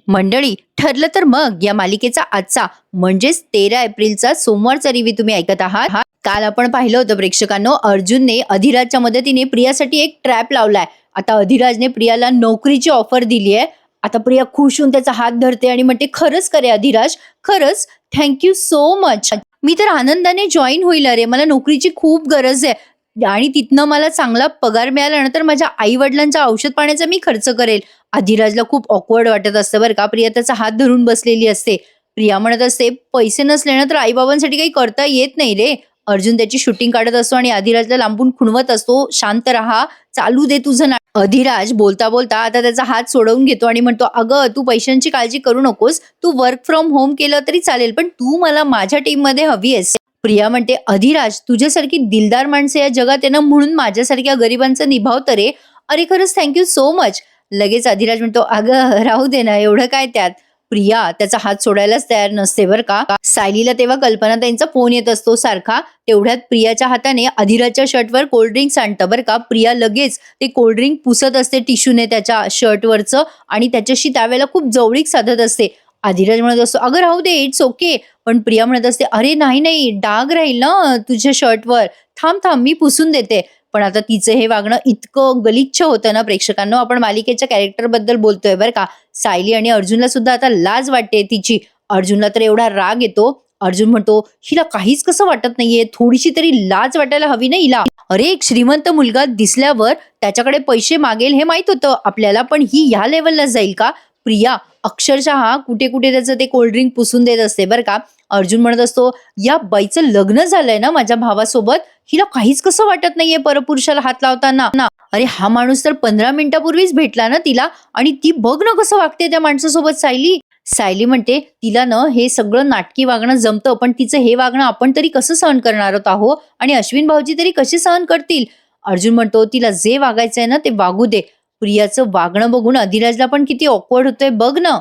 मंडळी, ठरलं तर मग या मालिकेचा आजचा म्हणजेच 13 एप्रिलचा सोमवारचा रिव्ह्यू तुम्ही ऐकत आहात. काल आपण पाहिलं होतं प्रेक्षकांनो, अर्जुनने अधिराजच्या मदतीने प्रियासाठी एक ट्रॅप लावलाय. आता अधिराजने प्रियाला नोकरीची ऑफर दिली आहे. आता प्रिया खुश होऊन त्याचा हात धरते आणि म्हणते, खरंच करे अधिराज, खरंच थँक्यू सो मच. मी तर आनंदाने जॉईन होईल. अरे, मला नोकरीची खूप गरज आहे आणि तिथनं मला चांगला पगार मिळाल्यानंतर माझ्या आई वडिलांचा औषध पाण्याचा मी खर्च करेल. अधिराजला खूप ऑकवर्ड वाटत असतं बरं का. प्रिया त्याचा हात धरून बसलेली असते. प्रिया म्हणत असते, पैसे नसले ना तर आईबाबांसाठी काही करता येत नाही रे. अर्जुन त्याची शूटिंग काढत असतो आणि अधिराजला लांबून खुणवत असतो, शांत रहा, चालू दे तुझं अधिराज बोलता बोलता आता त्याचा हात सोडवून घेतो आणि म्हणतो, अगं तू पैशांची काळजी करू नकोस, तू वर्क फ्रॉम होम केलं तरी चालेल, पण तू मला माझ्या टीम मध्ये हवी आहेस. प्रिया म्हणते, अधिराज तुझ्यासारखी दिलदार माणसं या जगात आहे ना, म्हणून माझ्यासारख्या गरिबांचं निभावतं रे. अरे खरंच थँक्यू सो मच. लगेच अधिराज म्हणतो, अगं राहू दे ना, एवढं काय त्यात. प्रिया त्याचा हात सोडायलाच तयार नसते बरं का. सायलीला तेव्हा कल्पना त्यांचा फोन येत असतो सारखा. तेवढ्यात प्रियाच्या हाताने अधिराजच्या शर्टवर कोल्ड्रिंक्स आणतं बरं का. प्रिया लगेच ते कोल्ड्रिंक पुसत असते टिश्यूने त्याच्या शर्टवरचं आणि त्याच्याशी त्यावेळेला खूप जवळीक साधत असते. अधिराज म्हणत असतो, अगं राहू दे, इट्स ओके. पण प्रिया म्हणत असते, अरे नाही नाही, डाग राहील ना तुझ्या शर्टवर, थांब थांब मी पुसून देते. पण आता तिचं हे वागणं इतकं गलिच्छ होतं ना प्रेक्षकांनो. आपण मालिकेच्या कॅरेक्टर बद्दल बोलतोय बरं का. सायली आणि अर्जुनला सुद्धा आता लाज वाटते तिची. अर्जुनला तर एवढा राग येतो. अर्जुन म्हणतो, हिला काहीच कसं वाटत नाहीये, थोडीशी तरी लाज वाटायला हवी ना हिला. अरे, एक श्रीमंत मुलगा दिसल्यावर त्याच्याकडे पैसे मागेल हे माहित होतं आपल्याला, पण ही ह्या लेवलला जाईल का. प्रिया अक्षरशः कुठे कुठे त्याचं ते कोल्ड्रिंक पुसून देत असते बरं का. अर्जुन म्हणत असतो, या बाईचं लग्न झालंय ना माझ्या भावासोबत, हिला काहीच कसं वाटत नाहीये परपुरुषाला हात लावताना. अरे हा माणूस तर 15 मिनिटापूर्वीच भेटला ना तिला, आणि ती बघ ना कसं वागते त्या माणसासोबत. सायली म्हणते, तिला ना हे सगळं नाटकी वागणं जमतं, पण तिचं हे वागणं आपण तरी कसं सहन करणार आहोत, आणि अश्विन भाऊजी तरी कसे सहन करतील. अर्जुन म्हणतो, तिला जे वागायचंय ना ते वागू दे. प्रियाचं वागणं बघून अधिराजला पण किती ऑकवर्ड होतंय बघ ना.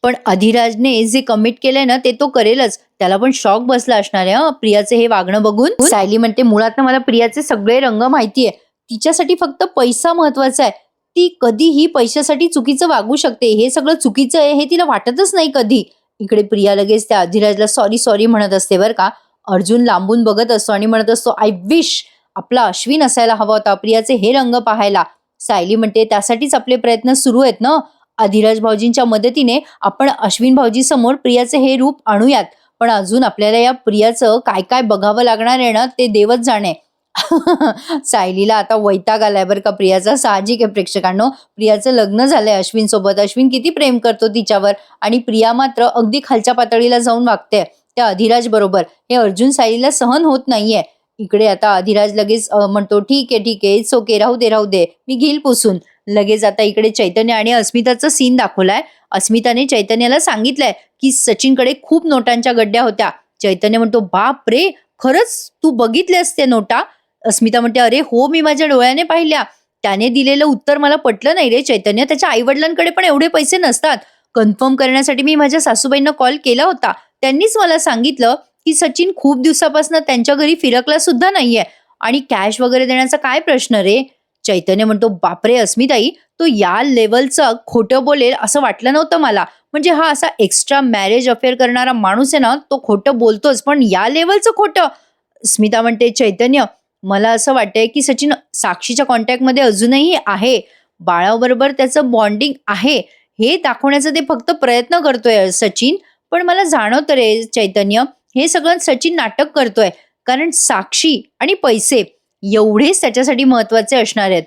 पण अधिराजने जे कमिट केलंय ना ते तो करेलच. त्याला पण शॉक बसला असणार आहे प्रियाचे हे वागणं बघून. सायली म्हणते, मुळात मला प्रियाचे सगळे रंग माहितीये. तिच्यासाठी फक्त पैसा महत्वाचा आहे. ती कधीही पैशासाठी चुकीचं वागू शकते. हे सगळं चुकीचं आहे हे तिला वाटतच नाही कधी. इकडे प्रिया लगेच त्या अधिराजला सॉरी सॉरी म्हणत असते बरं का. अर्जुन लांबून बघत असतो आणि म्हणत असतो, आय विश आपला अश्विन असायला हवा होता प्रियाचे हे रंग पाहायला. सायली म्हणते, त्यासाठीच आपले प्रयत्न सुरू आहेत ना. अधिराज भाऊजींच्या मदतीने आपण अश्विन भाऊजी समोर प्रियाचे हे रूप आणूयात. पण अजून आपल्याला या प्रियाचं काय काय बघावं लागणार आहे ना ते देवच जाणे. सायलीला आता वैताग आलाय बरं का प्रियाचा. साहजिक आहे प्रेक्षकांनो, प्रियाचं लग्न झालंय अश्विन सोबत. अश्विन किती प्रेम करतो तिच्यावर, आणि प्रिया मात्र अगदी खालच्या पातळीला जाऊन वागते त्या अधिराज बरोबर. हे अर्जुन सायलीला सहन होत नाहीये. इकडे आता अधिराज लगेच म्हणतो, ठीक आहे इट्स ओके, राहू दे मी घेईल पुसून. लगेच आता इकडे चैतन्य आणि अस्मिताचा सीन दाखवलाय. अस्मिताने चैतन्याला सांगितलंय की सचिनकडे खूप नोटांच्या गड्ड्या होत्या. चैतन्य म्हणतो, बाप रे, खरंच तू बघितल्यास त्या नोटा. अस्मिता म्हणते, अरे हो, मी माझ्या डोळ्याने पाहिल्या. त्याने दिलेलं उत्तर मला पटलं नाही रे चैतन्य. त्याच्या आई वडिलांकडे पण एवढे पैसे नसतात. कन्फर्म करण्यासाठी मी माझ्या सासूबाईंना कॉल केला होता. त्यांनीच मला सांगितलं की सचिन खूप दिवसापासून त्यांच्या घरी फिरकला सुद्धा नाहीये, आणि कॅश वगैरे देण्याचा काय प्रश्न रे. चैतन्य म्हणतो, बापरे अस्मिताई, तो या लेवलचं खोटं बोलेल असं वाटलं नव्हतं मला. म्हणजे हा असा एक्स्ट्रा मॅरेज अफेअर करणारा माणूस आहे ना, तो खोटं बोलतोच, पण या लेवलचं खोटं. स्मिता म्हणते, चैतन्य मला असं वाटतंय की सचिन साक्षीच्या कॉन्टॅक्टमध्ये अजूनही आहे. बाळाबरोबर त्याचं बॉन्डिंग आहे हे दाखवण्याचा ते फक्त प्रयत्न करतोय सचिन. पण मला जाणवतं रे चैतन्य, हे सगळं सचिन नाटक करतोय, कारण साक्षी आणि पैसे एवढेच त्याच्यासाठी महत्वाचे असणार आहेत.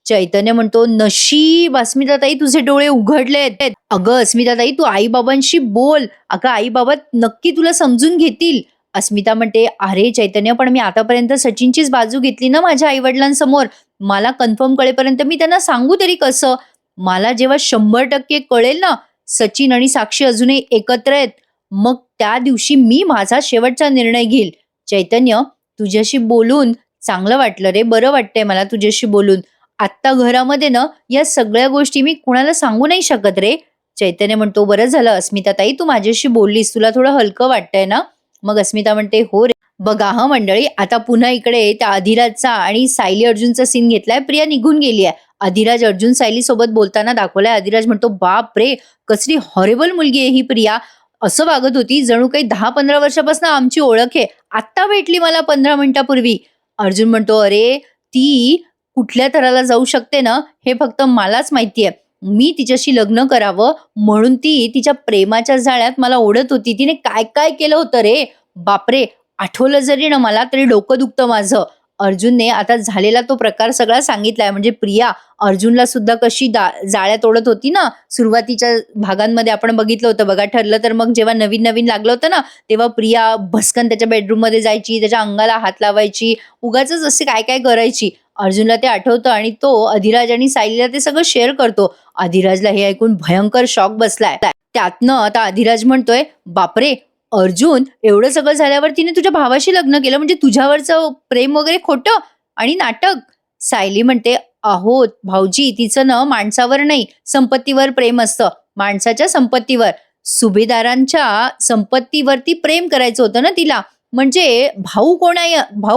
चैतन्य म्हणतो, नशीब अस्मिताताई तुझे डोळे उघडलेत. अगं अस्मिताताई, तू आई बाबांशी बोल. अगं आई बाबा नक्की तुला समजून घेतील. अस्मिता म्हणते, अरे चैतन्य, पण मी आतापर्यंत सचिनचीच बाजू घेतली ना माझ्या आई वडिलांसमोर. मला कन्फर्म कळेपर्यंत मी त्यांना सांगू तरी कसं. मला जेव्हा 100% कळेल ना सचिन आणि साक्षी अजूनही एकत्र आहेत, मग त्या दिवशी मी माझा शेवटचा निर्णय घेईल. चैतन्य, तुझ्याशी बोलून चांगलं वाटलं रे, बरं वाटतंय मला तुझ्याशी बोलून. आत्ता घरामध्ये ना या सगळ्या गोष्टी मी कुणाला सांगू नाही शकत रे. चैतन्य म्हणतो, बरं झालं अस्मिताताई तू माझ्याशी बोललीस, तुला थोडं हलकं वाटतंय ना. मग अस्मिता म्हणते, हो रे. बघा हा मंडळी, आता पुन्हा इकडे त्या अधिराजचा आणि सायली अर्जुनचा सीन घेतलाय. प्रिया निघून गेली आहे. अधिराज अर्जुन सायली सोबत बोलताना दाखवलाय. अधिराज म्हणतो, बाप रे, कसली हॉरेबल मुलगी आहे ही प्रिया. असं वागत होती जणू काही 10-15 वर्षापासून आमची ओळख आहे. आत्ता भेटली मला 15 मिनिटापूर्वी. अर्जुन म्हणतो, अरे ती कुठल्या थराला जाऊ शकते ना, हे फक्त मलाच माहिती आहे. मी तिच्याशी लग्न करावं म्हणून ती तिच्या प्रेमाच्या जाळ्यात मला ओढत होती. तिने काय काय केलं होतं रे, बापरे, आठवलं जरी ना मला तरी डोकं दुखतं माझं. अर्जुनने आता झालेला तो प्रकार सगळा सांगितलाय. म्हणजे प्रिया अर्जुनला सुद्धा कशी जाळ्यात ओढत होती ना, सुरुवातीच्या भागांमध्ये आपण बघितलं होतं बघा. ठरलं तर मग जेव्हा नवीन नवीन लागलं होतं ना, तेव्हा प्रिया भस्कन त्याच्या बेडरूम मध्ये जायची, त्याच्या अंगाला हात लावायची, उगाच असे काय काय करायची. अर्जुनला ते आठवतं आणि तो अधिराज आणि सायलीला ते सगळं शेअर करतो. अधिराजला हे ऐकून भयंकर शॉक बसलाय. त्यातनं आता अधिराज म्हणतोय, बापरे, अर्जुन, एवढं सगळं झाल्यावर तिने तुझ्या भावाशी लग्न केलं, म्हणजे तुझ्यावरचं प्रेम वगैरे खोटं आणि नाटक. सायली म्हणते, अहो भाऊजी, तिचं ना माणसावर नाही संपत्तीवर प्रेम असतं, माणसाच्या संपत्तीवर. सुभेदारांच्या संपत्तीवरती प्रेम करायचं होतं ना तिला. म्हणजे भाऊ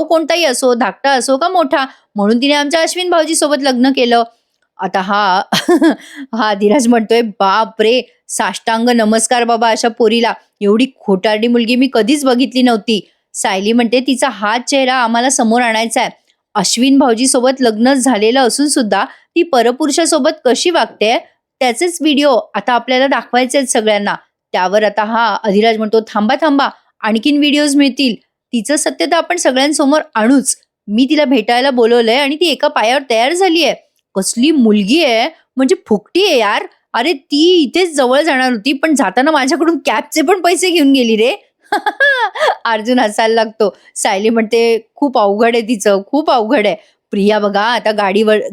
कोणताही असो, धाकटा असो का मोठा, म्हणून तिने आमच्या अश्विन भाऊजी सोबत लग्न केलं. आता हा हा धीरज म्हणतोय, बाप रे, साष्टांग नमस्कार बाबा अशा पोरीला. एवढी खोटारडी मुलगी मी कधीच बघितली नव्हती. सायली म्हणते, तिचा हाच चेहरा आम्हाला समोर आणायचा आहे. अश्विन भाऊजी सोबत लग्न झालेलं असून सुद्धा ती परपुरुषासोबत कशी वागते, त्याचेच व्हिडिओ आता आपल्याला दाखवायचे आहेत सगळ्यांना. त्यावर आता हा अधिराज म्हणतो, थांबा थांबा, आणखीन व्हिडिओज मिळतील. तिचं सत्य तर आपण सगळ्यांसमोर आणूच. मी तिला भेटायला बोलवलंय आणि ती एका पायावर तयार झालीये. कसली मुलगी आहे, म्हणजे फुकटी आहे यार. अरे ती इथेच जवळ जाणार होती, पण जाताना माझ्याकडून कॅबचे पण पैसे घेऊन गेली रे. अर्जुन हसायला लागतो. सायली म्हणते, खूप अवघड आहे तिचं, खूप अवघड आहे. प्रिया बघा आता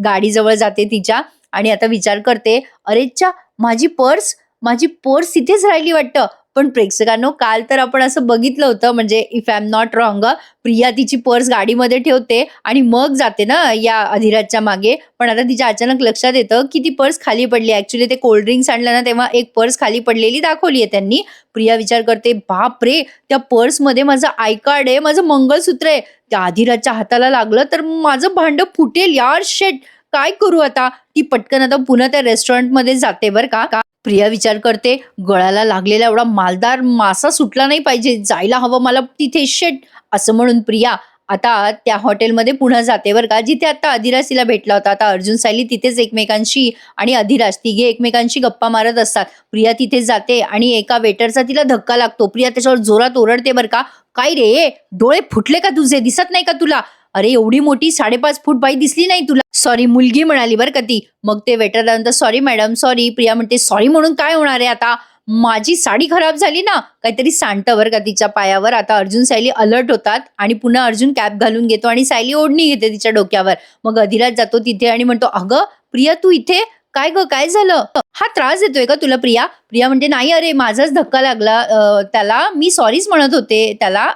गाडीजवळ जाते तिच्या आणि आता विचार करते, अरे च्या, माझी पर्स तिथेच राहिली वाटतं. पण प्रेक्षकांनो, काल तर आपण असं बघितलं होतं, म्हणजे if I am not wrong, Priya तिची पर्स गाडीमध्ये ठेवते आणि मग जाते ना या अधिराजच्या मागे. पण आता तिच्या अचानक लक्षात येतं की ती पर्स खाली पडली. ऍक्च्युली ते कोल्ड ड्रिंक्स आणलं ना, तेव्हा एक पर्स खाली पडलेली दाखवली आहे त्यांनी. प्रिया विचार करते, बाप रे, त्या पर्समध्ये माझं आय कार्ड आहे, माझं मंगळसूत्र आहे. त्या अधिराजच्या हाताला लागलं तर माझं भांड फुटेल यार. शेट, काय करू आता. ती पटकन आता पुन्हा त्या रेस्टॉरंटमध्ये जाते बरं का. प्रिया विचार करते, गळाला लागलेला एवढा मालदार मासा सुटला नाही पाहिजे, जायला हवं मला तिथे. शेट, असं म्हणून प्रिया आता त्या हॉटेलमध्ये पुन्हा जाते बरं का, जिथे आता अधिराज तिला भेटला होता. आता अर्जुन सायली तिथेच एकमेकांशी आणि अधिराज तिघे एकमेकांशी गप्पा मारत असतात. प्रिया तिथेच जाते आणि एका वेटरचा तिला धक्का लागतो. प्रिया त्याच्यावर जोरात ओरडते बरं का, काय रे, डोळे फुटले का तुझे, दिसत नाही का तुला? अरे एवढी मोठी 5.5 फूट बाई दिसली नाही तुला? सॉरी, मुलगी म्हणाली बरं का ती. मग ते वेटरला नंतर, सॉरी मॅडम, सॉरी. प्रिया म्हणते, सॉरी म्हणून काय होणार आहे आता, माझी साडी खराब झाली ना, काहीतरी सांडतं बरं का तिच्या पायावर. आता अर्जुन सायली अलर्ट होतात आणि पुन्हा अर्जुन कॅप घालून घेतो आणि सायली ओढणी घेते तिच्या डोक्यावर. मग अधिराज जातो तिथे आणि म्हणतो, अगं प्रिया, तू इथे काय ग, काय झालं? हा त्रास देतोय का तुला? प्रिया प्रिया म्हणते, नाही, अरे माझाच धक्का लागला त्याला, मी सॉरीच म्हणत होते त्याला.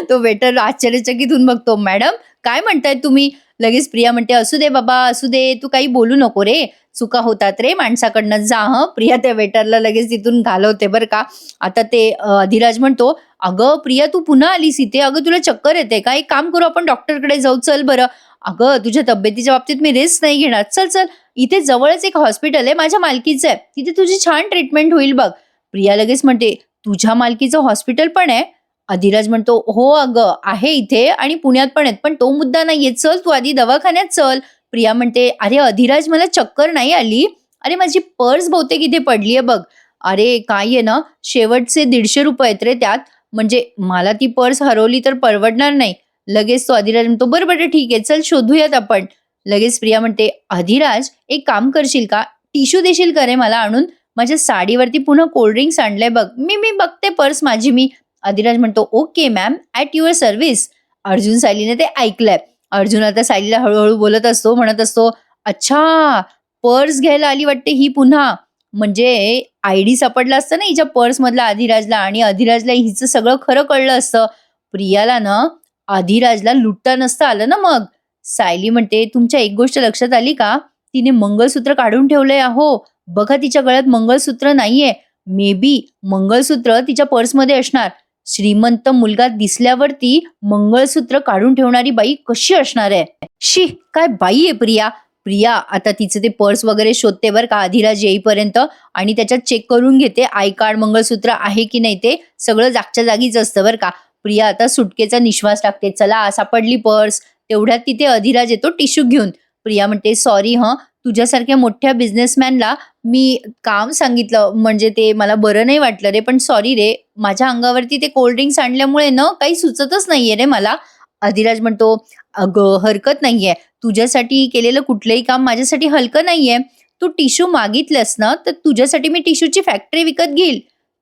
तो वेटर आश्चर्यचकित होऊन बघतो, मॅडम काय म्हणताय तुम्ही? लगेच प्रिया म्हणते, असू दे बाबा, असू दे, तू काही बोलू नको रे, चुका होतात रे माणसाकडनं, जा. प्रिया त्या वेटरला लगेच तिथून घालवते बरं का. आता ते अधिराज म्हणतो, अगं प्रिया, तू पुन्हा आलीस इथे, अगं तुला चक्कर येते का? एक काम करू, आपण डॉक्टरकडे जाऊ, चल बरं. अगं तुझ्या तब्येतीच्या बाबतीत मी रिस्क नाही घेणार, चल चल, इथे जवळच एक हॉस्पिटल आहे, माझ्या मालकीचं आहे, तिथे तुझी छान ट्रीटमेंट होईल बघ. प्रिया लगेच म्हणते, तुझ्या मालकीचं हॉस्पिटल पण आहे? अधिराज म्हणतो, हो अगं आहे इथे आणि पुण्यात पण आहेत, पण तो मुद्दा नाहीये, चल तू आधी दवाखान्यात चल. प्रिया म्हणते, अरे अधिराज, मला चक्कर नाही आली, अरे माझी पर्स बहुतेक इथे पडलीये बघ. अरे काय आहे ना, शेवटचे 150 रुपये आहेत रे त्यात, म्हणजे मला ती पर्स हरवली तर परवडणार नाही. लगेच तो अधिराज म्हणतो, बरं बरं ठीक आहे, चल शोधूयात आपण. लगेच प्रिया म्हणते, अधिराज एक काम करशील का, टिश्यू देशील का रे मला आणून? माझ्या साडीवरती पुन्हा कोल्ड्रिंक्स आणलंय बघ, मी बघते पर्स माझी मी. अधिराज म्हणतो, okay ma'am, at your service. Arjun सायलीने ते ऐकलंय. अर्जुन आता सायलीला हळूहळू बोलत असतो, म्हणत असतो, अच्छा, पर्स घ्यायला आली वाटते ही पुन्हा. म्हणजे आयडी सापडला असतं ना हिच्या पर्स मधला अधिराजला, आणि अधिराजला हिचं सगळं खरं कळलं असतं. प्रियाला ना अधिराजला लुटता नसतं आलं ना मग. सायली म्हणते, तुमच्या एक गोष्ट लक्षात आली का, तिने मंगळसूत्र काढून ठेवलंय. अहो बघा, तिच्या गळ्यात मंगळसूत्र नाहीये. मे बी मंगळसूत्र तिच्या पर्समध्ये असणार. श्रीमंत मुलगा दिसल्यावरती मंगळसूत्र काढून ठेवणारी बाई कशी असणार आहे? शी, काय बाई आहे प्रिया. प्रिया आता तिचं ते पर्स वगैरे शोधते बरं का अधिराज येईपर्यंत आणि त्याच्यात चेक करून घेते आय कार्ड, मंगळसूत्र आहे की नाही ते सगळं जागच्या जागीच असतं बरं का. प्रिया आता सुटकेचा निश्वास टाकते. चला सापडली पर्स. तेवढ्यात तिथे अधिराज येतो टिश्यू घेऊन. प्रिया म्हणते, "सॉरी हं, तुझ्यासारख्या मोठ्या बिझनेसमॅनला मी काम सांगितलं म्हणजे ते मला बरं नाही वाटलं रे, पण सॉरी रे, माझ्या अंगावरती ते कोल्ड ड्रिंक्स आणल्यामुळे ना काही सुचतच नाहीये रे मला." अधिराज म्हणतो, "अगं हरकत नाहीये. तुझ्यासाठी केलेलं कुठलंही काम माझ्यासाठी हलकं नाहीये. तू टिश्यू मागितलंस ना, तर तुझ्यासाठी मी टिश्यूची फॅक्टरी विकत घेईल."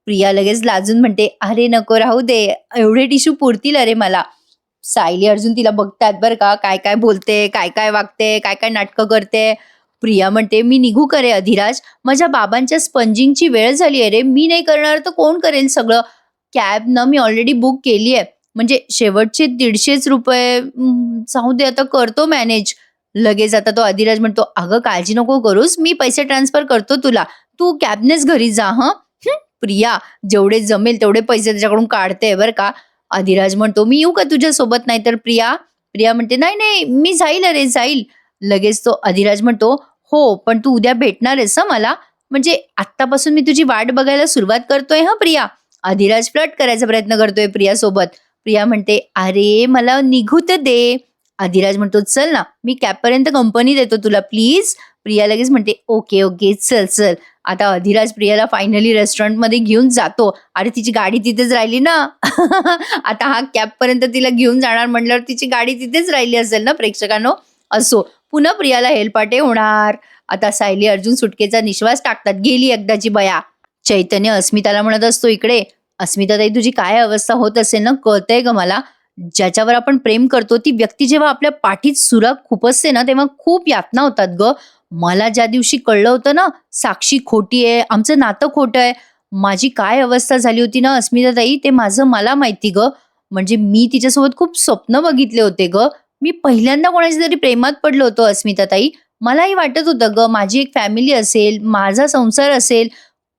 प्रिया लगेच लाजून म्हणते, "अरे नको राहू दे. एवढे टिश्यू पुरतील अरे मला." सायली अर्जुन तिला बघतात बरं का, काय-काय बोलते, काय-काय वागते, काय-काय नाटकं करते. प्रिया म्हणते, "मी निघू का रे अधिराज? माझ्या बाबांच्या स्पंजिंगची वेळ झाली आहे रे. मी नाही करणार तर कोण करेल सगळं? कॅब ना मी ऑलरेडी बुक केली आहे. म्हणजे शेवटचे ₹150 जाऊ दे आता करतो मॅनेज." लगेच आता तो अधिराज म्हणतो, "अगं काळजी नको करूस. मी पैसे ट्रान्सफर करतो तुला. तू कॅबनेच घरी जा हं." प्रिया जेवढे जमेल तेवढे पैसे त्याच्याकडून काढते बरं का. अधिराज म्हणतो, "मी येऊ का तुझ्यासोबत?" नाहीतर प्रिया प्रिया म्हणते, "नाही, नाही, मी जाईल अरे जाईल." लगेच तो अधिराज म्हणतो, "हो, पण तू उद्या भेटणार आहेस हं मला? म्हणजे आत्तापासून मी तुझी वाट बघायला सुरुवात करतोय हं प्रिया." अधिराज फ्लर्ट करायचा प्रयत्न करतोय प्रियासोबत. प्रिया म्हणते, "अरे मला निघू तर दे." अधिराज म्हणतो, "चल ना, मी कॅबपर्यंत कंपनी देतो तुला प्लीज." प्रिया लगेच म्हणते, "ओके, ओके, चल, चल." आता अधिराज प्रियाला फायनली रेस्टॉरंटमध्ये घेऊन जातो. अरे तिची गाडी तिथेच राहिली ना. आता हा कॅबपर्यंत तिला घेऊन जाणार म्हटल्यावर तिची गाडी तिथेच राहिली असेल ना प्रेक्षकांनो. असो, पुन्हा प्रियाला हेलपाटे होणार. आता सायली अर्जुन सुटकेचा निश्वास टाकतात. गेली एकदाची बया. चैतन्य अस्मिताला म्हणत असतो इकडे, "अस्मिताताई तुझी काय अवस्था होत असेल ना कळतंय ग मला. ज्याच्यावर आपण प्रेम करतो ती व्यक्ती जेव्हा आपल्या पाठीत सुराख खुपसते ना तेव्हा खूप यातना होतात ग. मला ज्या दिवशी कळलं होतं ना साक्षी खोटी आहे, आमचं नातं खोटं आहे, माझी काय अवस्था झाली होती ना अस्मिताताई ते माझं मला माहिती ग. म्हणजे मी तिच्यासोबत खूप स्वप्न बघितले होते ग. मी पहिल्यांदा कोणाच्या तरी प्रेमात पडलो होतो अस्मिताताई. मलाही वाटत होतं ग माझी एक फॅमिली असेल, माझा संसार असेल,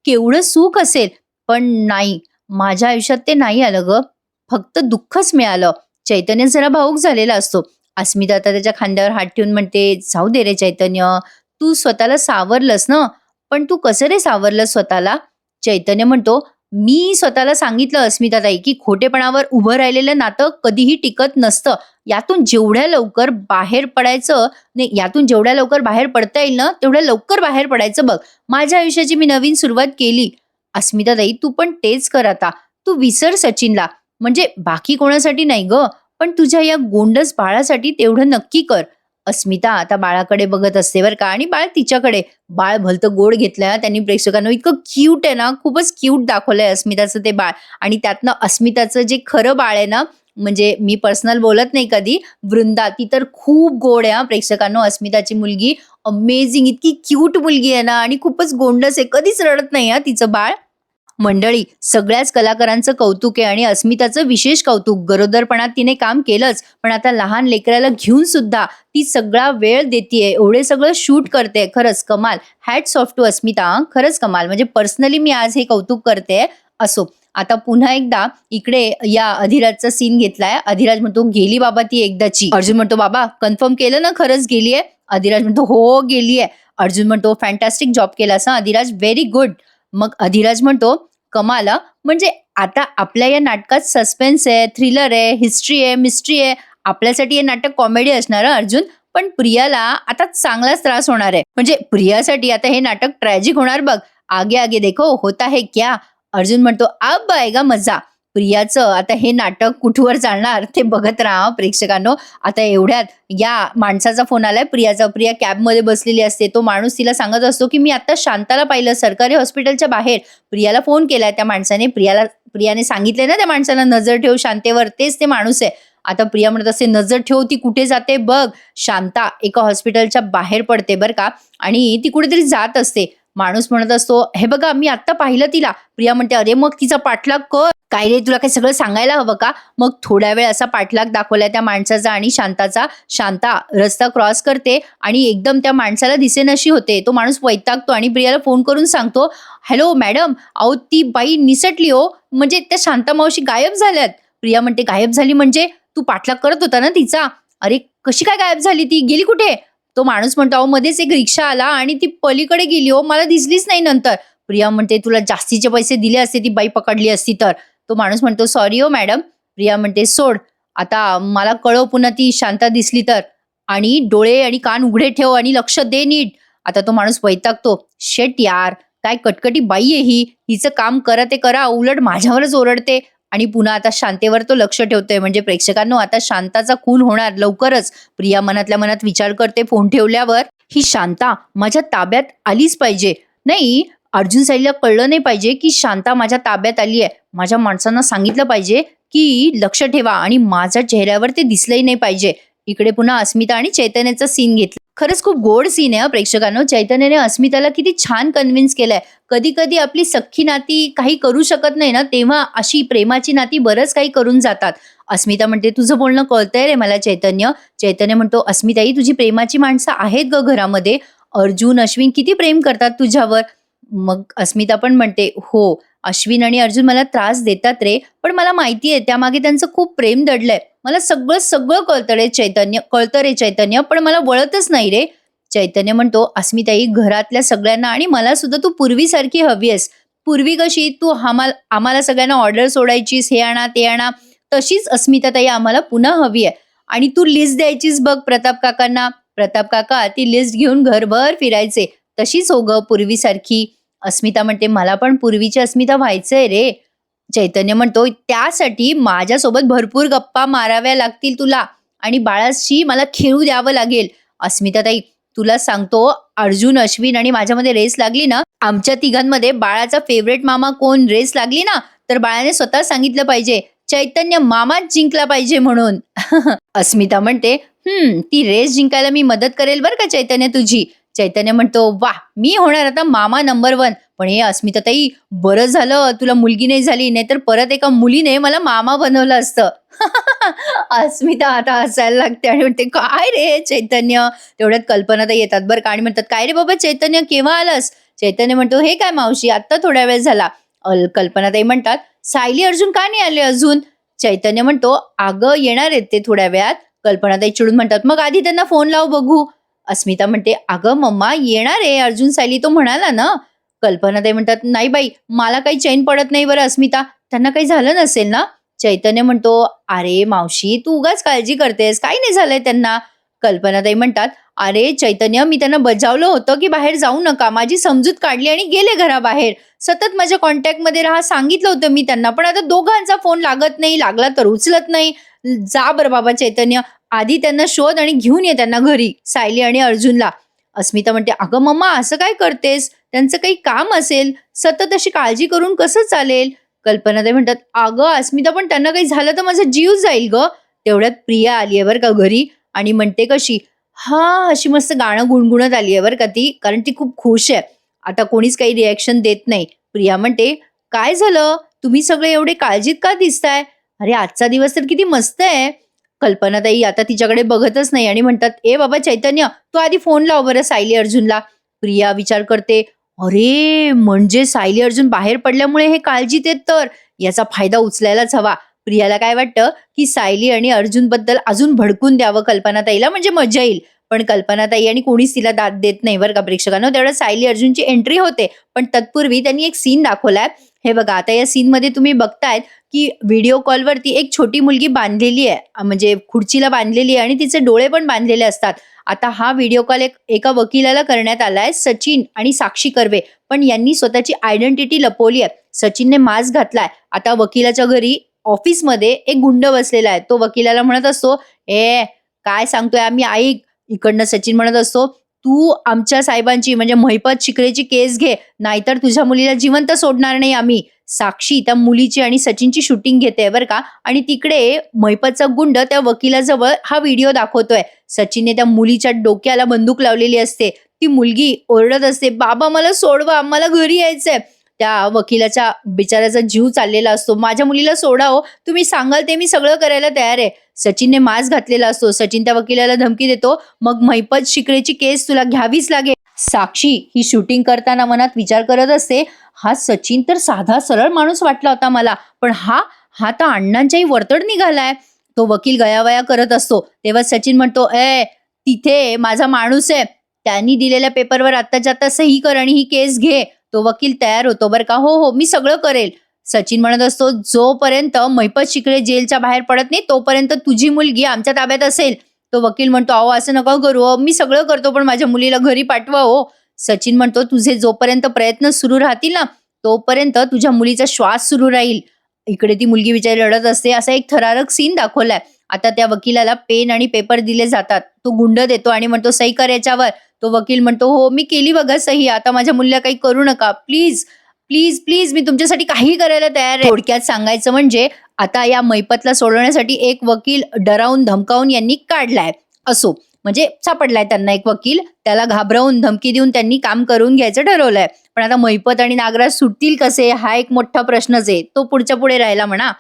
केवढं सुख असेल. पण नाही, माझ्या आयुष्यात ते नाही आलं ग. फक्त दुःखच मिळालं." चैतन्य जरा भावूक झालेला असतो. अस्मिता आता त्याच्या खांद्यावर हात ठेवून म्हणते, "जाऊ दे रे चैतन्य, तू स्वतःला सावरलंस ना, पण तू कसं रे सावरलंस स्वतःला?" चैतन्य म्हणतो, "मी स्वतःला सांगितलं अस्मिताताई, की खोटेपणावर उभं राहिलेलं नातं कधीही टिकत नसतं. यातून जेवढ्या लवकर बाहेर पडायचं नाही, यातून जेवढ्या लवकर बाहेर पडता येईल ना, तेवढ्या लवकर बाहेर पडायचं बघ. माझ्या आयुष्याची मी नवीन सुरुवात केली. अस्मिताताई तू पण तेच कर आता. तू विसर सचिनला. म्हणजे बाकी कोणासाठी नाही गं, पण तुझ्या या गोंडस बाळासाठी तेवढं नक्की कर." अस्मिता आता बाळाकडे बघत असते बरं का आणि बाळ तिच्याकडे. बाळ भलतं गोड घेतलंय हां त्यांनी प्रेक्षकांनो. इतकं क्यूट आहे ना, खूपच क्यूट दाखवलंय अस्मिताचं ते बाळ आणि त्यातनं अस्मिताचं जे खरं बाळ आहे ना, म्हणजे मी पर्सनल बोलत नाही कधी, वृंदा ती तर खूप गोड आहे हां प्रेक्षकांनो. अस्मिताची मुलगी अमेझिंग इतकी क्यूट मुलगी आहे ना आणि खूपच गोंडस आहे. कधीच रडत नाही हां तिचं बाळ. मंडळी सगळ्याच कलाकारांचं कौतुक आहे आणि अस्मिताचं विशेष कौतुक. गरोदरपणात तिने काम केलंच, पण आता लहान लेकराला घेऊन सुद्धा ती सगळा वेळ देतीये, एवढे सगळं शूट करते. खरंच कमाल. हॅट्स ऑफ टू अस्मिता हं. खरंच कमाल. म्हणजे पर्सनली मी आज हे कौतुक करते. असो, आता पुन्हा एकदा इकडे या अधिराजचा सीन घेतलाय. अधिराज म्हणतो, "गेली बाबा ती एकदाची." अर्जुन म्हणतो, "बाबा कन्फर्म केलं ना खरंच गेलीये?" अधिराज म्हणतो, "हो गेलीये." अर्जुन म्हणतो, "फॅन्टॅस्टिक जॉब केलास हं अधिराज, व्हेरी गुड." मग अधिराज म्हणतो, "कमाल हं. म्हणजे आता आपल्या या नाटकात सस्पेन्स आहे, थ्रिलर आहे, हिस्ट्री आहे, मिस्ट्री आहे. आपल्यासाठी हे नाटक कॉमेडी असणार हं अर्जुन. पण प्रियाला आता चांगलाच त्रास होणार आहे. म्हणजे प्रियासाठी आता हे नाटक ट्रॅजिक होणार बघ. आगे आगे देखो होता है क्या." अर्जुन म्हणतो, "अब आएगा मजा." प्रियाचं आता हे नाटक कुठवर चालणार ते बघत राहा प्रेक्षकांनो. आता एवढ्यात या माणसाचा फोन आलाय प्रियाचा. प्रिया कॅबमध्ये बसलेली असते. तो माणूस तिला सांगत असतो, की "मी आता शांताला पाहिलं सरकारी हॉस्पिटलच्या बाहेर." प्रियाला फोन केलाय त्या माणसाने. प्रियाने सांगितले ना त्या माणसाला, "नजर ठेव शांतेवर." तेच ते माणूस आहे. आता प्रिया म्हणत असते, "नजर ठेव, ती कुठे जाते बघ." शांता एका हॉस्पिटलच्या बाहेर पडते बरं का आणि ती कुठेतरी जात असते. माणूस म्हणत असतो, "हे बघा मी आत्ता पाहिलं तिला." प्रिया म्हणते, "अरे मग तिचा पाठलाग कर." "काय रे तुला काही सगळं सांगायला हवं का?" मग थोड्या वेळ असा पाठलाग दाखवलाय त्या माणसाचा आणि शांताचा. शांता रस्ता क्रॉस करते आणि एकदम त्या माणसाला दिसेनाशी होते. तो माणूस वैतागतो आणि प्रियाला फोन करून सांगतो, "हॅलो मॅडम, अहो ती बाई निसटली हो. म्हणजे त्या शांता मावशी गायब झाल्यात." प्रिया म्हणते, "गायब झाली म्हणजे? तू पाठलाग करत होता ना तिचा?" "अरे कशी काय गायब झाली ती? गेली कुठे?" तो माणूस म्हणतो, अहो मध्येच एक रिक्षा आला आणि ती पलीकडे गेली हो, मला दिसलीच नाही नंतर. प्रिया म्हणते, तुला जास्तीचे पैसे दिले असते ती बाई पकडली असती तर. तो माणूस म्हणतो, सॉरी हो मॅडम. प्रिया म्हणते, सोड, आता मला कळव पुन्हा ती शांता दिसली तर, आणि डोळे आणि कान उघडे ठेव आणि लक्ष दे नीट. आता तो माणूस वैतागतो, शेट यार, काय कटकटी बाई आहे ही, हिचं काम करा ते करा, उलट माझ्यावरच ओरडते. आणि पुन्हा आता शांतेवर तो लक्ष ठेवतोय. म्हणजे प्रेक्षकांनो, आता शांताचा खून होणार लवकरच. प्रिया मनातल्या मनात विचार करते फोन ठेवल्यावर, ही शांता माझ्या ताब्यात आलीच पाहिजे. नाही, अर्जुन साईला कळलं नाही पाहिजे की शांता माझ्या ताब्यात आली आहे. माझ्या माणसांना सांगितलं पाहिजे की लक्ष ठेवा, आणि माझ्या चेहऱ्यावर ते दिसलंही नाही पाहिजे. इकडे पुन्हा अस्मिता आणि चैतन्याचा सीन घेतला. खरंच खूप गोड सीन आहे प्रेक्षकांनो. चैतन्याने अस्मिताला किती छान कन्व्हिन्स केलंय. कधी कधी आपली सख्खी नाती काही करू शकत नाही ना, तेव्हा अशी प्रेमाची नाती बरंच काही करून जातात. अस्मिता म्हणते, तुझं बोलणं कळतंय रे मला चैतन्य. चैतन्य म्हणतो, अस्मिताई, तुझी प्रेमाची माणसं आहेत ग घरामध्ये. अर्जुन, अश्विन किती प्रेम करतात तुझ्यावर. मग अस्मिता पण म्हणते, हो, अश्विन आणि अर्जुन मला त्रास देतात रे, पण मला माहितीये त्यामागे त्यांचं खूप प्रेम दडलंय. मला सगळं सगळं कळतं रे चैतन्य, पण मला वळतच नाही रे. चैतन्य म्हणतो, अस्मिताई, घरातल्या सगळ्यांना आणि मला सुद्धा तू पूर्वीसारखी हवी आहेस. पूर्वी कशी तू आम्हाला सगळ्यांना ऑर्डर सोडायचीस, हे आणा ते आणा, तशीच अस्मिताताई आम्हाला पुन्हा हवी आहे. आणि तू लिस्ट द्यायचीस बघ प्रताप काकांना. प्रताप काका ती लिस्ट घेऊन घरभर फिरायचे. तशीच हो ग पूर्वीसारखी. अस्मिता म्हणते, मला पण पूर्वीची अस्मिता व्हायचंय रे. चैतन्य म्हणतो, त्यासाठी माझ्यासोबत भरपूर गप्पा माराव्या लागतील तुला, आणि बाळाशी मला खेळू द्यावं लागेल. अस्मिताताई, तुला सांगतो, अर्जुन, अश्विन आणि माझ्यामध्ये रेस लागली ना, आमच्या तिघांमध्ये बाळाचा फेवरेट मामा कोण रेस लागली ना, तर बाळाने स्वतः सांगितलं पाहिजे, चैतन्य मामाच जिंकला पाहिजे म्हणून. अस्मिता म्हणते, ती रेस जिंकायला मी मदत करेल बरं का चैतन्य तुझी. चैतन्य म्हणतो, वा, मी होणार आता मामा नंबर 1. पण हे अस्मिताताई, बरं झालं तुला मुलगी नाही झाली, नाहीतर परत एका मुलीने मला मामा बनवलं असतं. अस्मिता आता हसायला लागते आणि म्हणते, काय रे चैतन्य. तेवढ्यात कल्पनाताई येतात बरं का, आणि म्हणतात, काय रे बाबा चैतन्य, केव्हा आलास. चैतन्य म्हणतो, हे काय मावशी, आत्ता थोड्या वेळ झाला. कल्पनाताई म्हणतात, सायली अर्जुन का नाही आले अजून. चैतन्य म्हणतो, अगं येणार आहेत ते थोड्या वेळात. कल्पनाताई चिडून म्हणतात, मग आधी त्यांना फोन लाव बघू. अस्मिता म्हणते, अगं मम्मा, येणार आहे अर्जुन सायली, तो म्हणाला ना. कल्पनाताई म्हणतात, नाही बाई, मला काही चैन पडत नाही बरं अस्मिता, त्यांना काही झालं नसेल ना. चैतन्य म्हणतो, अरे मावशी, तू उगाच काळजी करतेस, काही नाही झालंय त्यांना. कल्पनाताई म्हणतात, अरे चैतन्य, मी त्यांना बजावलं होतं की बाहेर जाऊ नका, माझी समजूत काढली आणि गेले घराबाहेर. सतत माझ्या कॉन्टॅक्टमध्ये राहा सांगितलं होतं मी त्यांना, पण आता दोघांचा फोन लागत नाही, लागला तर उचलत नाही. जा बरं बाबा चैतन्य, आधी त्यांना शोध आणि घेऊन ये त्यांना घरी, सायली आणि अर्जुनला. अस्मिता म्हणते, अगं मम्मा, असं काय करतेस, त्यांचं काही काम असेल, सतत अशी काळजी करून कसं चालेल. कल्पनाताई म्हणतात, अगं अस्मिता, पण त्यांना काही झालं तर माझा जीव जाईल ग. तेवढ्यात प्रिया आली आहे बरं का घरी, आणि म्हणते कशी, अशी मस्त गाणं गुणगुणत आली आहे बरं का ती, कारण ती खूप खुश आहे. आता कोणीच काही रिॲक्शन देत नाही. प्रिया म्हणते, काय झालं, तुम्ही सगळे एवढे काळजीत का दिसताय. अरे आजचा दिवस तर किती मस्त आहे. कल्पनाताई आता तिच्याकडे बघतच नाही आणि म्हणतात, ए बाबा चैतन्य, तू आधी फोन लाव बरं सायली अर्जुनला. प्रिया विचार करते, अरे म्हणजे सायली अर्जुन बाहेर पडल्यामुळे हे काळजीत येत, तर याचा फायदा उचलायलाच हवा. प्रियाला काय वाटतं की सायली आणि अर्जुन बद्दल अजून भडकून द्यावं कल्पनाताईला, म्हणजे मजा येईल. पण कल्पनाताई आणि कोणीच तिला दाद देत नाही बरं का प्रेक्षकांनो. तेवढं सायली अर्जुनची एंट्री होते, पण तत्पूर्वी त्यांनी एक सीन दाखवलाय. हे बघा, आता या सीन मध्ये तुम्ही बघतायत की व्हिडिओ कॉलवरती एक छोटी मुलगी बांधलेली आहे, म्हणजे खुर्चीला बांधलेली आहे, आणि तिचे डोळे पण बांधलेले असतात. आता हा व्हिडिओ कॉल एका वकिलाला करण्यात आलाय, सचिन आणि साक्षी कर्वे, पण यांनी स्वतःची आयडेंटिटी लपवली आहे. सचिनने मास्क घातलाय. आता वकिलाच्या घरी ऑफिसमध्ये एक गुंड बसलेला आहे. तो वकिलाला म्हणत असतो, काय सांगतोय आम्ही, ऐक. इकडनं सचिन म्हणत असतो, तू आमच्या साहेबांची म्हणजे महिपत शिकरेची केस घे, नाहीतर तुझ्या मुलीला जिवंत सोडणार नाही आम्ही. साक्षी त्या मुलीची आणि सचिनची शूटिंग घेते बरं का, आणि तिकडे महिपतचा गुंड त्या वकिलाजवळ हा व्हिडिओ दाखवतोय. सचिनने त्या मुलीच्या डोक्याला बंदूक लावलेली असते. ती मुलगी ओरडत असते, बाबा मला सोडवा, मला घरी यायचंय. त्या वकिलाच्या बिचाऱ्याचा जीव चाललेला असतो, माझ्या मुलीला सोडा हो, तुम्ही सांगाल ते मी सगळं करायला तयार आहे. सचिनने मास्क घातलेला असतो. सचिन त्या वकिलाला धमकी देतो, मग महिपत शिकरेची केस तुला घ्यावीच लागेल. साक्षी ही शूटिंग करताना मनात विचार करत असते, हा सचिन तर साधा सरळ माणूस वाटला होता मला, पण हा तर अण्णांच्याही वर्तड निघालाय. तो वकील गयावया करत असतो. तेव्हा सचिन म्हणतो, तिथे माझा माणूस आहे, त्यांनी दिलेल्या पेपरवर आत्ताच्या आता सही कर आणि ही केस घे. तो वकील तयार होतो बरं का. हो, हो, मी सगळं करेल. सचिन म्हणत असतो, जोपर्यंत महिपत शिकरे जेलच्या बाहेर पडत नाही, तोपर्यंत तुझी मुलगी आमच्या ताब्यात असेल. तो वकील म्हणतो, अहो असं नका करू हो, मी सगळं करतो पण माझ्या मुलीला घरी पाठवा हो. सचिन म्हणतो, तुझे जोपर्यंत प्रयत्न सुरू राहतील ना, तोपर्यंत तुझ्या मुलीचा श्वास सुरू राहील. इकडे ती मुलगी बिचारी रडत असते. असा एक थरारक सीन दाखवलाय. आता त्या वकिलाला पेन आणि पेपर दिले जातात. तो गुंड देतो आणि म्हणतो, सही कर याच्यावर. तो वकील म्हणतो, हो मी केली बघा सही, आता माझ्या मुलीला काही करू नका प्लीज. प्लीज प्लीज मी तुमच्यासाठी काहीही करायला तयार आहे. थोडक्यात सांगायचं म्हणजे आता या मैपतला सोडवण्यासाठी एक वकील डरावून धमकावून यांनी काढलाय. असो, म्हणजे सापडलाय त्यांना एक वकील, त्याला घाबरवून धमकी देऊन त्यांनी काम करून घ्यायचं ठरवलंय. पण आता मैपत आणि नागराज सुटतील कसे, हा एक मोठा प्रश्नच आहे. तो पुढच्या पुढे राहिला म्हणा.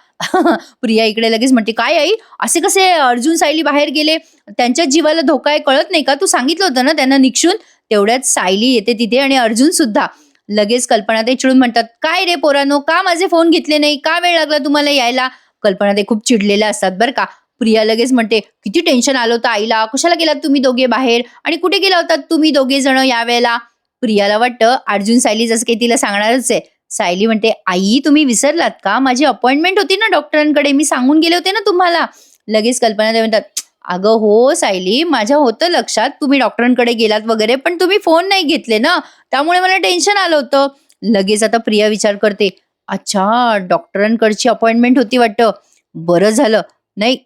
प्रिया इकडे लगेच म्हणते, काय आई असे कसे अर्जुन सायली बाहेर गेले, त्यांच्या जीवाला धोका आहे कळत नाही का, तू सांगितलं होतं ना त्यांना निक्षून. तेवढ्यात सायली येते तिथे आणि अर्जुन सुद्धा. लगेच कल्पनाताई चिडून म्हणतात, काय रे पोरांनो, का माझे फोन घेतले नाही, का वेळ लागला तुम्हाला यायला. कल्पनाताई खूप चिडलेल्या असतात बरं का. प्रिया लगेच म्हणते, किती टेन्शन आलं होतं आईला, कशाला गेलात तुम्ही दोघे बाहेर आणि कुठे गेला होतात तुम्ही दोघे जण यावेळेला. प्रियाला वाटतं अर्जुन सायली जसं काही तिला सांगणारच आहे. सायली म्हणते, आई तुम्ही विसरलात का, माझी अपॉइंटमेंट होती ना डॉक्टरांकडे, मी सांगून गेले होते ना तुम्हाला. लगेच कल्पनाताई म्हणतात, अगं हो सायली, माझ्या होतं लक्षात तुम्ही डॉक्टरांकडे गेलात वगैरे, पण तुम्ही फोन नाही घेतले ना, त्यामुळे मला टेन्शन आलं होतं. लगेच आता प्रिया विचार करते, अच्छा डॉक्टरांकडची अपॉइंटमेंट होती वाटतं, बरं झालं. नाही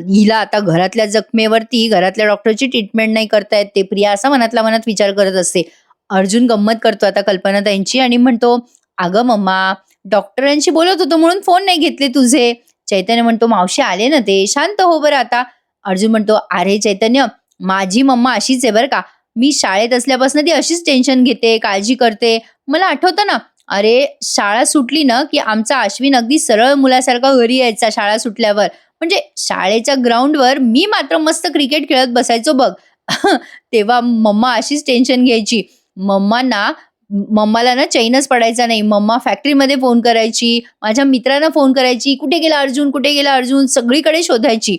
हिला आता घरातल्या जखमेवरती घरातल्या डॉक्टरची ट्रीटमेंट नाही करता येत, ते प्रिया असा मनातल्या मनात विचार करत असते. अर्जुन गंमत करतो आता कल्पनाताईंची आणि म्हणतो, अगं मम्मा डॉक्टरांशी बोलत होतो म्हणून फोन नाही घेतले तुझे. चैतन्य म्हणतो, मावशी आले ना ते, शांत हो बरं आता. अर्जुन म्हणतो, अरे चैतन्य, माझी मम्मा अशीच आहे बरं का, मी शाळेत असल्यापासून ती अशीच टेन्शन घेते, काळजी करते. मला आठवतं ना, अरे शाळा सुटली ना की आमचा अश्विन अगदी सरळ मुलासारखा घरी यायचा शाळा सुटल्यावर. म्हणजे शाळेच्या ग्राउंडवर मी मात्र मस्त क्रिकेट खेळत बसायचो बघ. तेव्हा मम्मा अशीच टेन्शन घ्यायची. मम्माला ना चैनच पडायचा नाही. मम्मा फॅक्टरीमध्ये फोन करायची, माझ्या मित्रांना फोन करायची, कुठे गेला अर्जुन, कुठे गेला अर्जुन, सगळीकडे शोधायची.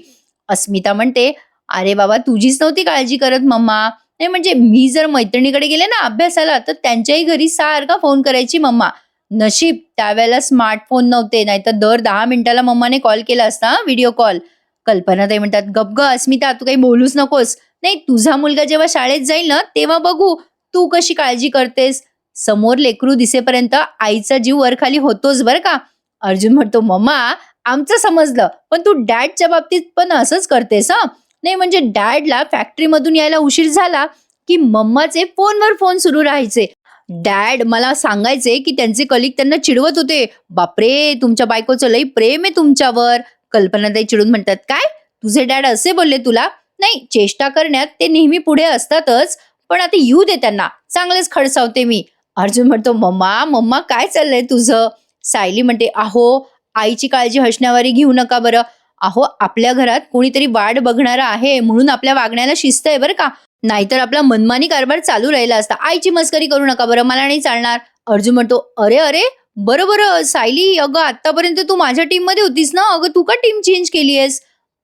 अस्मिता म्हणते, अरे बाबा तुझीच नव्हती काळजी करत मम्मा. नाही म्हणजे मी जर मैत्रिणीकडे गेले ना अभ्यासाला, तर त्यांच्याही घरी सारखा फोन करायची मम्मा. नशीब त्यावेळेला स्मार्टफोन नव्हते, नाहीतर दर 10 मिनिटाला मम्माने कॉल केला असता, व्हिडिओ कॉल. कल्पनाताई म्हणतात, गप ग अस्मिता, तू काही बोलूच नकोस. नाही तुझा मुलगा जेव्हा शाळेत जाईल ना तेव्हा बघू तू कशी काळजी करतेस. समोर लेकरू दिसेपर्यंत आईचा जीव वरखाली होतोच बरं का. अर्जुन म्हणतो, मम्मा आमचं समजलं, पण तू डॅडच्या बाबतीत पण असंच करतेस हा. नाही म्हणजे डॅडला फॅक्टरीमधून यायला उशीर झाला की मम्माचे फोनवर फोन सुरू राहायचे. डॅड मला सांगायचे की त्यांचे कलिग त्यांना चिडवत होते, बापरे तुमच्या बायकोचं लई प्रेम आहे तुमच्यावर. कल्पनाताई चिडून म्हणतात, काय तुझे डॅड असे बोलले तुला. नाही चेष्टा करण्यात ते नेहमी पुढे असतातच, पण आता येऊ दे त्यांना, चांगलेच खडसावते मी. अर्जुन म्हणतो, मम्मा मम्मा काय चाललंय तुझं. सायली म्हणते, अहो आईची काळजी हसण्यावारी घेऊ नका बरं. अहो आपल्या घरात कोणीतरी वाट बघणारा आहे म्हणून आपल्या वागण्याला शिस्त आहे बरं का, नाहीतर आपला मनमानी कारभार चालू राहिला असता. आईची मस्करी करू नका बरं, मला नाही चालणार. अर्जुन म्हणतो, अरे अरे बरं बरं सायली, अगं आतापर्यंत तू माझ्या टीम मध्ये होतीस ना, अगं तू का टीम चेंज केली आहेस.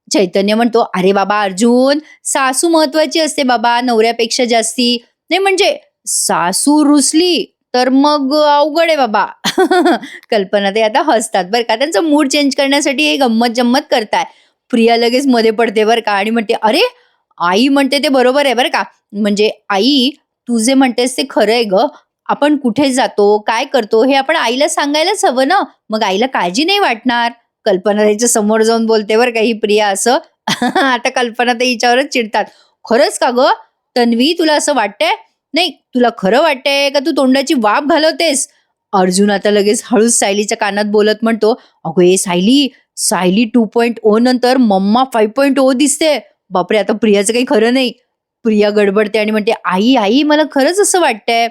चैतन्य म्हणतो, अरे बाबा अर्जुन, सासू महत्वाची असते बाबा नवऱ्यापेक्षा जास्ती. नाही म्हणजे सासू रुसली तर मग अवघड आहे बाबा. कल्पना ते आता हसतात बरं का, त्यांचा मूड चेंज करण्यासाठी हे गंमत जम्मत करताय. प्रिया लगेच मध्ये पडते बरं का आणि म्हणते, अरे आई म्हणते ते बरोबर आहे बरं का, म्हणजे आई तू जे म्हणतेस ते खरं आहे ग. आपण कुठे जातो काय करतो हे आपण आईला सांगायलाच हवं ना, मग आईला काळजी नाही वाटणार. कल्पना त्याच्या समोर जाऊन बोलते बरं का ही प्रिया असं. आता कल्पना ते हिच्यावरच चिडतात, खरंच का ग तन्वी, तुला असं वाटतंय. नाही तुला खरं वाटतंय का तू तोंडाची वाफ घालवतेस. अर्जुन आता लगेच हळूच सायलीच्या कानात बोलत म्हणतो, अगो ए सायली, सायली 2.0 नंतर मम्मा 5.0 दिसते. बापरे आता प्रियाचं काही खरं नाही. प्रिया गडबडते आणि म्हणते, आई आई मला खरंच असं वाटतंय.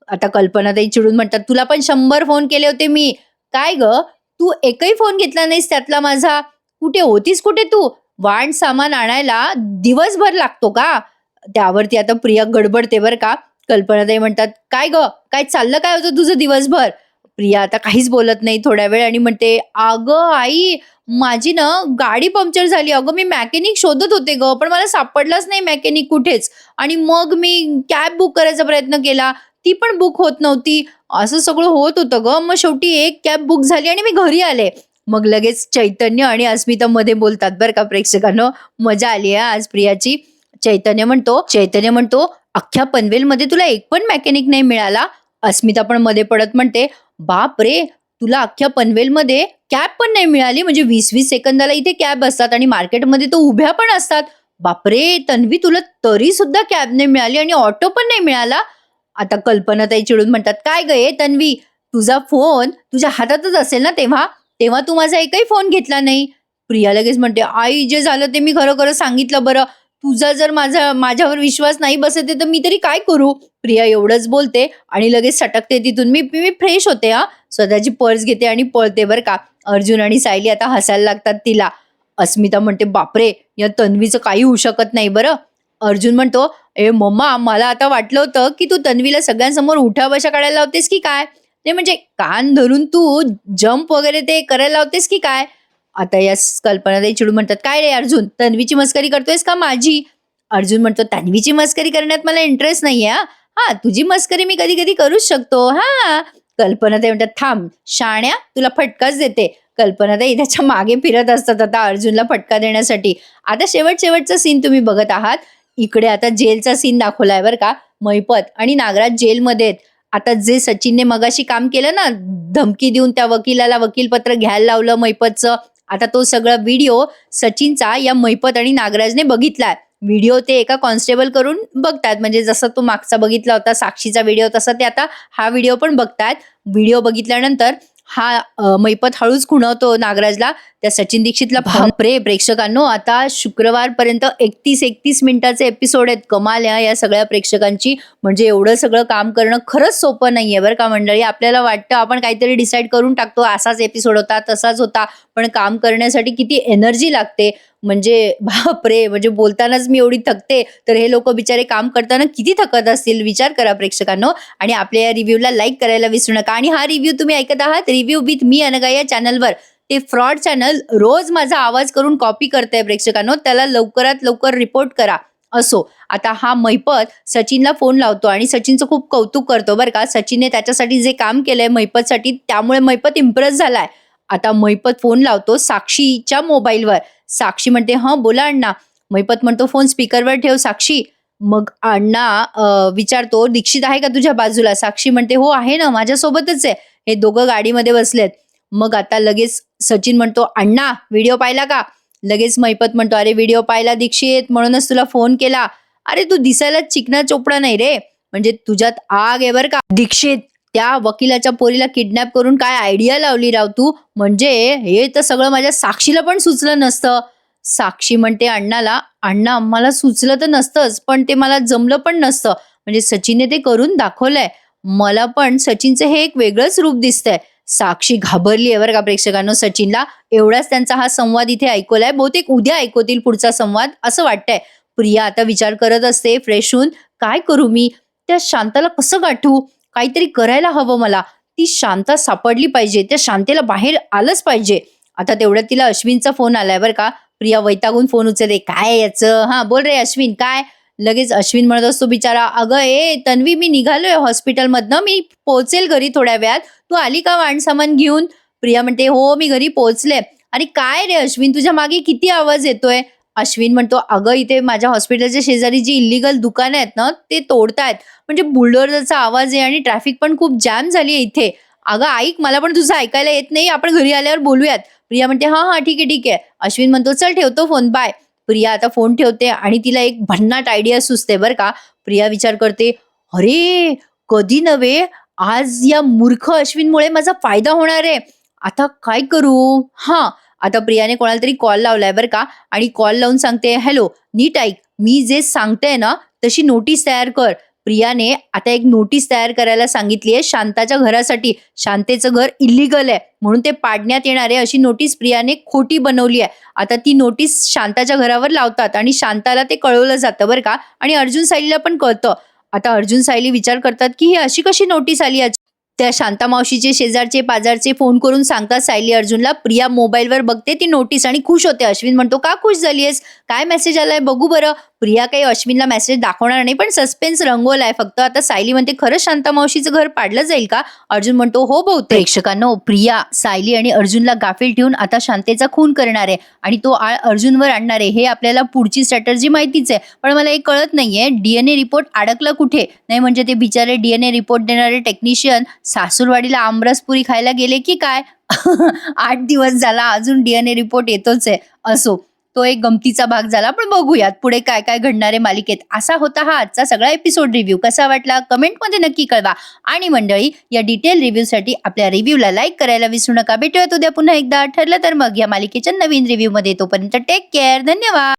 आता कल्पना ताई चिडून म्हणतात, तुला पण 100 फोन केले होते मी. काय ग तू एकही फोन घेतला नाहीस त्यातला माझा. कुठे होतीस कुठे तू. वाण सामान आणायला दिवसभर लागतो का. त्यावरती आता प्रिया गडबडते बरं का. कल्पनाताई म्हणतात, काय ग काय चाललं काय होतं तुझं दिवसभर. प्रिया आता काहीच बोलत नाही थोड्या वेळ आणि म्हणते, "अगं आई, माझी ना गाडी पंक्चर झाली. अगं मी मेकॅनिक शोधत होते गं, पण मला सापडलाच नाही मेकॅनिक कुठेच. आणि मग मी कॅब बुक करायचा प्रयत्न केला, ती पण बुक होत नव्हती. असं सगळं होत होतं गं. मग शेवटी एक कॅब बुक झाली आणि मी घरी आले." मग लगेच चैतन्य आणि अस्मिता मध्ये बोलतात बरं का प्रेक्षकांनो. मजा आली हां आज प्रियाची. चैतन्य म्हणतो, "अख्ख्या पनवेलमध्ये तुला एक पण मेकॅनिक नाही मिळाला?" अस्मिता पण मध्ये पडत म्हणते, "बापरे! तुला अख्ख्या पनवेलमध्ये कॅब पण नाही मिळाली? म्हणजे 20-20 सेकंदाला इथे कॅब असतात आणि मार्केटमध्ये तर उभ्या पण असतात. बापरे! तन्वी, तुला तरी सुद्धा कॅब नाही मिळाली आणि ऑटो पण नाही मिळाला?" आता कल्पनाताई चिडून म्हणतात, "काय गं हे तन्वी, तुझा फोन तुझ्या हातातच असेल ना तेव्हा? तेव्हा तू माझा एकही फोन घेतला नाही." प्रिया लगेच म्हणते, "आई, जे झालं ते मी खरं-खरं सांगितलं बरं. तुझा जर माझ्यावर विश्वास नाही बसत आहे, तर मी तरी काय करू?" प्रिया एवढंच बोलते आणि लगेच सटकते तिथून. "मी मी फ्रेश होते हां." स्वतःची पर्स घेते आणि पळते बरं का. अर्जुन आणि सायली आता हसायला लागतात तिला. अस्मिता म्हणते, "बापरे! या तन्वीचं काही होऊ शकत नाही बरं." अर्जुन म्हणतो, "ए मम्मा, मला आता वाटलं होतं, की तू तन्वीला सगळ्यांसमोर उठा-बशा काढायला लावतेस की काय? ते म्हणजे कान धरून तू जंप वगैरे ते करायला लावतेस की काय?" आता या कल्पनाताई चिडून म्हणतात, "काय रे अर्जुन, तन्वीची मस्करी करतोयस का माझी?" अर्जुन म्हणतो, "तन्वीची मस्करी करण्यात मला इंटरेस्ट नाहीये हां. हां, तुझी मस्करी मी कधी-कधी करूच शकतो. हां." कल्पनाताई म्हणतात, "थांब शाण्या, तुला फटकाच देते." कल्पनाताई त्याच्या मागे फिरत असतात आता अर्जुनला फटका देण्यासाठी. आता शेवटचा सीन तुम्ही बघत आहात. इकडे आता जेलचा सीन दाखवलाय बरं का. महिपत आणि नागराज जेलमध्ये आहेत. आता जे सचिनने मगाशी काम केलं ना, धमकी देऊन त्या वकिलाला वकीलपत्र घ्यायला लावलं महिपतचं. आता तो सगळा व्हिडिओ सचिनचा या महिपत आणि नागराजने बघितलाय. व्हिडिओ ते एका कॉन्स्टेबल करून बघतात. म्हणजे जसा तो मागचा बघितला होता साक्षीचा व्हिडिओ, तसा ते आता हा व्हिडिओ पण बघतायत. व्हिडिओ बघितल्यानंतर हा महिपत हळूच खुणवतो नागराजला, त्या सचिन दीक्षितला. बापरे प्रेक्षकांनो, आता शुक्रवारपर्यंत 31 मिनिटाचे एपिसोड आहेत. कमाल आहे या सगळ्या प्रेक्षकांची. म्हणजे एवढं सगळं काम करणं खरंच सोपं नाहीये बरं का मंडळी. आपल्याला वाटतं आपण काहीतरी डिसाईड करून टाकतो, असाच एपिसोड होता, तसाच होता. पण काम करण्यासाठी किती एनर्जी लागते. म्हणजे बापरे! म्हणजे बोलतानाच मी एवढी थकते, तर हे लोकं बिचारे काम करताना किती थकत असतील विचार करा प्रेक्षकांनो. आणि आपल्या या रिव्ह्यूला लाईक करायला विसरू नका. आणि हा रिव्ह्यू तुम्ही ऐकत आहात रिव्ह्यू विथ मी अनघा या चॅनलवर. ते फ्रॉड चॅनल रोज माझा आवाज करून कॉपी करतंय प्रेक्षकांनो. त्याला लवकरात लवकर रिपोर्ट करा. असो, आता हा महिपत सचिनला फोन लावतो आणि सचिनचं खूप कौतुक करतो बरं का. सचिनने त्याच्यासाठी जे काम केलंय महिपतसाठी, त्यामुळे महिपत इम्प्रेस झालाय. आता महिपत फोन लावतो साक्षीच्या मोबाईलवर. साक्षी म्हणते, "हं, बोला अण्णा." महिपत म्हणतो, "फोन स्पीकरवर ठेव साक्षी." मग अण्णा विचारतो, "दीक्षित आहे का तुझ्या बाजूला?" साक्षी म्हणते, "हो आहे ना, माझ्यासोबतच आहे." हे दोघं गाडीमध्ये बसलेत. मग आता लगेच सचिन म्हणतो, "अण्णा, व्हिडिओ पाहिला का?" लगेच महिपत म्हणतो, "अरे व्हिडिओ पाहिला दीक्षित, म्हणूनच तुला फोन केला." "अरे तू दिसायला चिकना चोपडा नाही रे, म्हणजे तुझ्यात आग आहे बरं का दीक्षित. त्या वकिलाच्या पोरीला किडनॅप करून काय आयडिया लावली राव तू. म्हणजे हे तर सगळं माझ्या साक्षीला पण सुचलं नसतं." साक्षी म्हणते अण्णाला, "अण्णा, मला सुचलं तर नसतंच, पण ते मला जमलं पण नसतं. म्हणजे सचिनने ते करून दाखवलंय. मला पण सचिनचं हे एक वेगळंच रूप दिसतंय." साक्षी घाबरली आहे बरं का प्रेक्षकांनो सचिनला. एवढाच त्यांचा हा संवाद इथे ऐकवलाय. बहुतेक उद्या ऐकवतील पुढचा संवाद असं वाटतंय. प्रिया आता विचार करत असते फ्रेश होऊन, "काय करू मी? त्या शांताला कसं गाठू? काहीतरी करायला हवं मला. ती शांता सापडली पाहिजे. त्या शांतेला बाहेर आलंच पाहिजे." आता तेवढ्यात तिला अश्विनचा फोन आलाय बरं का. प्रिया वैतागून फोन उचलते. "काय याचं? हां, बोल रे अश्विन, काय?" लगेच अश्विन म्हणत असतो बिचारा, "अगं ए तन्वी, मी निघालोय हॉस्पिटलमधनं. मी पोहोचेल घरी थोड्या वेळात. तू आली का वाणसामान घेऊन?" प्रिया म्हणते, "हो, मी घरी पोहोचले." "अरे काय रे अश्विन, तुझ्या मागे किती आवाज येतोय?" अश्विन म्हणतो, "अगं इथे माझ्या हॉस्पिटलच्या शेजारी जी इल्लीगल दुकानं आहेत ना, ते तोडतायत. म्हणजे बुलडोझरचा आवाज आहे आणि ट्रॅफिक पण खूप जॅम झाली आहे इथे. अगं ऐक, मला पण तुझं ऐकायला येत नाही. आपण घरी आल्यावर बोलूयात." प्रिया म्हणते, "हां, हां, ठीक आहे, ठीक आहे." अश्विन म्हणतो, "चल ठेवतो फोन, बाय." प्रिया आता फोन ठेवते आणि तिला एक भन्नाट आयडिया सुचते बरं का. प्रिया विचार करते, "अरे, कधी नव्हे, आज या मूर्ख अश्विनमुळे माझा फायदा होणार आहे. आता काय करू?" हां, आता प्रियाने कोणाला तरी कॉल लावलाय बरं का आणि कॉल लावून सांगते, "हॅलो, नीट ऐक. मी जे सांगतेय ना, तशी नोटीस तयार कर." प्रियाने आता एक नोटीस तयार करायला सांगितली आहे शांताच्या घरासाठी. शांतेचं घर इल्लीगल आहे म्हणून ते पाडण्यात येणार आहे अशी नोटीस प्रियाने खोटी बनवली आहे. आता ती नोटीस शांताच्या घरावर लावतात आणि शांताला ते कळवलं जातं बरं का. आणि अर्जुन सायलीला पण कळतं. आता अर्जुन सायली विचार करतात, की ही अशी कशी नोटीस आली त्या शांता मावशीचे शेजारचे पाजारचे फोन करून सांगतात सायली अर्जुनला. प्रिया मोबाईलवर बघते ती नोटीस आणि खुश होते. अश्विन म्हणतो, का खुश झालीयस, काय मेसेज आलाय बघू बरं. प्रिया काही अश्विनला मेसेज दाखवणार नाही, पण सस्पेन्स रंगवलाय फक्त. आता सायली म्हणते, खरंच शांता मावशीचं घर पाडलं जाईल का. अर्जुन म्हणतो, हो बहुतेक. प्रेक्षकांनो, प्रिया सायली आणि अर्जुनला गाफील ठेवून आता शांतेचा खून करणार आहे आणि तो आळ अर्जुनवर आणणार आहे. हे आपल्याला पुढची स्ट्रॅटर्जी माहितीच आहे, पण मला एक कळत नाहीये डीएनए रिपोर्ट अडकला कुठे. नाही म्हणजे ते बिचारे डीएनए रिपोर्ट देणारे टेक्निशियन सासूरवाडीला आमरसपुरी खायला गेले की काय. 8 दिवस झाला अजून डीएनए रिपोर्ट येतोच आहे. असो, तो एक गमतीचा भाग झाला, पण बघूयात पुढे काय काय घडणार आहे मालिकेत. असा होता हा आजचा सगळा एपिसोड रिव्ह्यू. कसा वाटला कमेंटमध्ये नक्की कळवा. आणि मंडळी, या डिटेल रिव्ह्यूसाठी आपल्या रिव्ह्यूला लाईक करायला विसरू नका. भेटूयात उद्या पुन्हा एकदा. ठरलं तर मग या मालिकेच्या नवीन रिव्ह्यू मध्ये. तोपर्यंत टेक केअर. धन्यवाद.